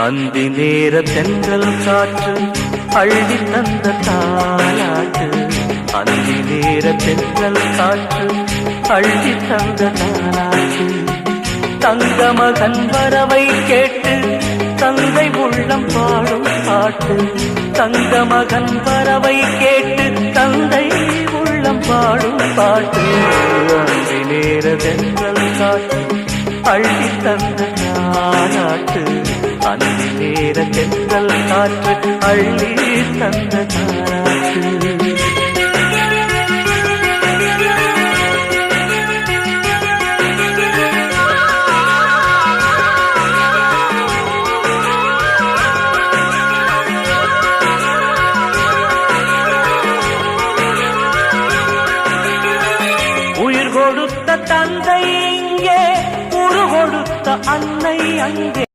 அந்தி நேர தென்றல் காற்று அள்ளி தந்த தாலாட்டு. அந்தி நேர தென்றல் காற்று அள்ளி தந்த தாலாட்டு. தங்க மகன் வரவை கேட்டு தந்தை உள்ளம் பாடும் பாட்டு. தங்க மகன் வரவை கேட்டு தந்தை உள்ளம் பாடும் பாட்டு. அந்தி நேர தென்றல் காற்று அள்ளி தந்த தாலாட்டு. அந்தி நேர தென்றல் காற்று அள்ளி தந்த தாலாட்டு. உயிர் கொடுத்த தந்தை இங்கே, உரு கொடுத்த அன்னை அங்கே.